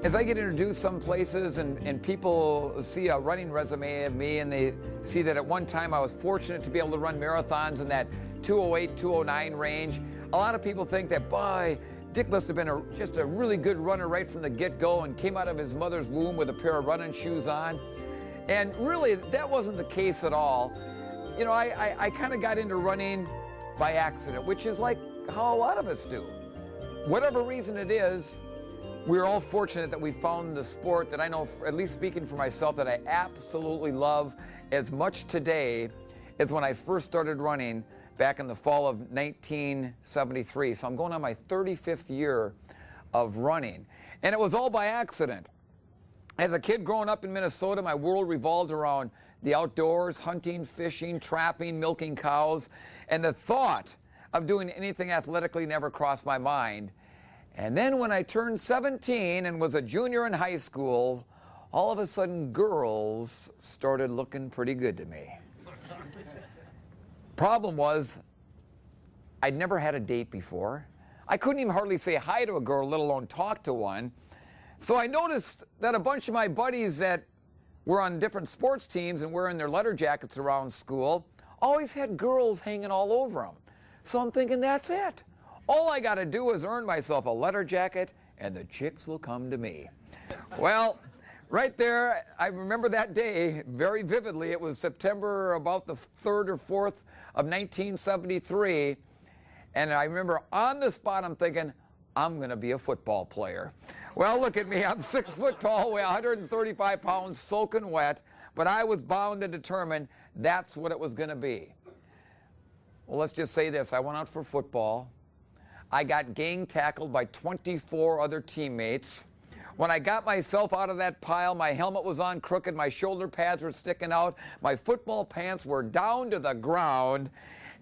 As I get introduced some places and people see a running resume of me and they see that at one time I was fortunate to be able to run marathons in that 208, 209 range, a lot of people think that, boy, Dick must have been just a really good runner right from the get-go and came out of his mother's womb with a pair of running shoes on. And really, that wasn't the case at all. You know, I kind of got into running by accident, which is like how a lot of us do. Whatever reason it is, we're all fortunate that we found the sport that I know, at least speaking for myself, that I absolutely love as much today as when I first started running back in the fall of 1973. So I'm going on my 35th year of running. And it was all by accident. As a kid growing up in Minnesota, my world revolved around the outdoors, hunting, fishing, trapping, milking cows. And the thought of doing anything athletically never crossed my mind. And then when I turned 17 and was a junior in high school, all of a sudden girls started looking pretty good to me. Problem was, I'd never had a date before. I couldn't even hardly say hi to a girl, let alone talk to one. So I noticed that a bunch of my buddies that were on different sports teams and wearing their leather jackets around school always had girls hanging all over them. So I'm thinking, that's it. All I got to do is earn myself a leather jacket, and the chicks will come to me. Well, right there, I remember that day very vividly. It was September about the 3rd or 4th of 1973, and I remember on the spot I'm thinking, I'm going to be a football player. Well, look at me. I'm 6 foot tall, weigh 135 pounds, soaking wet, but I was bound and determined that's what it was going to be. Well, let's just say this. I went out for football. I got gang tackled by 24 other teammates. When I got myself out of that pile, my helmet was on crooked, my shoulder pads were sticking out, my football pants were down to the ground,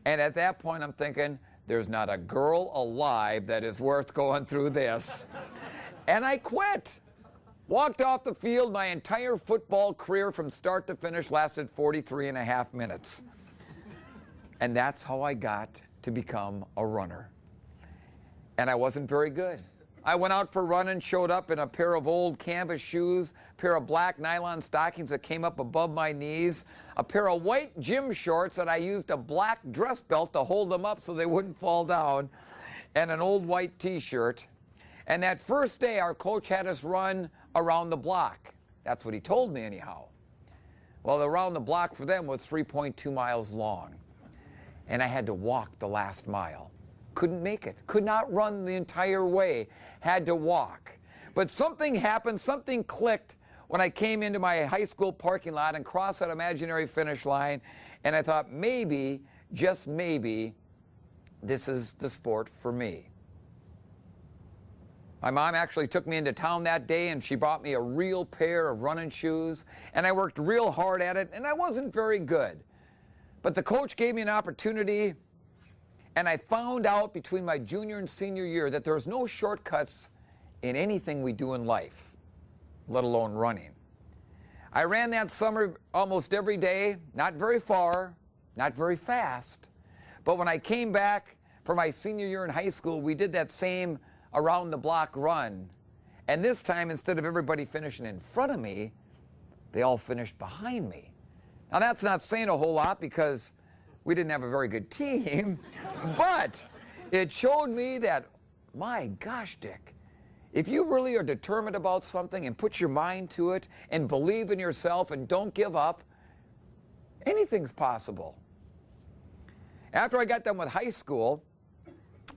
and at that point I'm thinking, there's not a girl alive that is worth going through this. And I quit. Walked off the field. My entire football career from start to finish lasted 43.5 minutes. And that's how I got to become a runner. And I wasn't very good. I went out for running, showed up in a pair of old canvas shoes, a pair of black nylon stockings that came up above my knees, a pair of white gym shorts that I used a black dress belt to hold them up so they wouldn't fall down, and an old white t-shirt. And that first day, our coach had us run around the block. That's what he told me anyhow. Well, around the block for them was 3.2 miles long. And I had to walk the last mile. Couldn't make it, could not run the entire way, had to walk. But something happened, something clicked when I came into my high school parking lot and crossed that imaginary finish line, and I thought maybe, just maybe, this is the sport for me. My mom actually took me into town that day and she bought me a real pair of running shoes, and I worked real hard at it, and I wasn't very good. But the coach gave me an opportunity. And I found out between my junior and senior year that there's no shortcuts in anything we do in life, let alone running. I ran that summer almost every day, not very far, not very fast. But when I came back for my senior year in high school, we did that same around the block run. And this time, instead of everybody finishing in front of me, they all finished behind me. Now that's not saying a whole lot because we didn't have a very good team, but it showed me that, my gosh, Dick, if you really are determined about something and put your mind to it and believe in yourself and don't give up, anything's possible. After I got done with high school,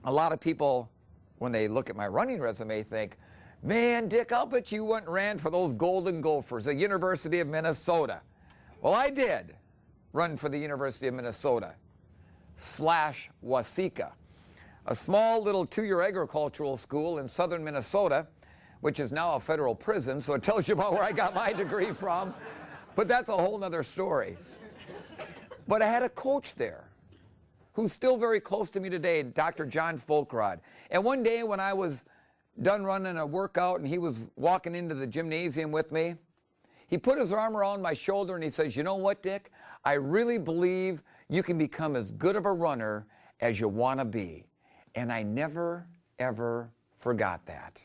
a lot of people, when they look at my running resume, think, man, Dick, I'll bet you went and ran for those Golden Gophers, the University of Minnesota. Well, I did run for the University of Minnesota / Waseca, a small little two-year agricultural school in southern Minnesota, which is now a federal prison, so it tells you about where I got my degree from. But that's a whole nother story. But I had a coach there who's still very close to me today, Dr. John Folkrod. And one day when I was done running a workout and he was walking into the gymnasium with me, he put his arm around my shoulder and he says, you know what, Dick? I really believe you can become as good of a runner as you want to be. And I never, ever forgot that.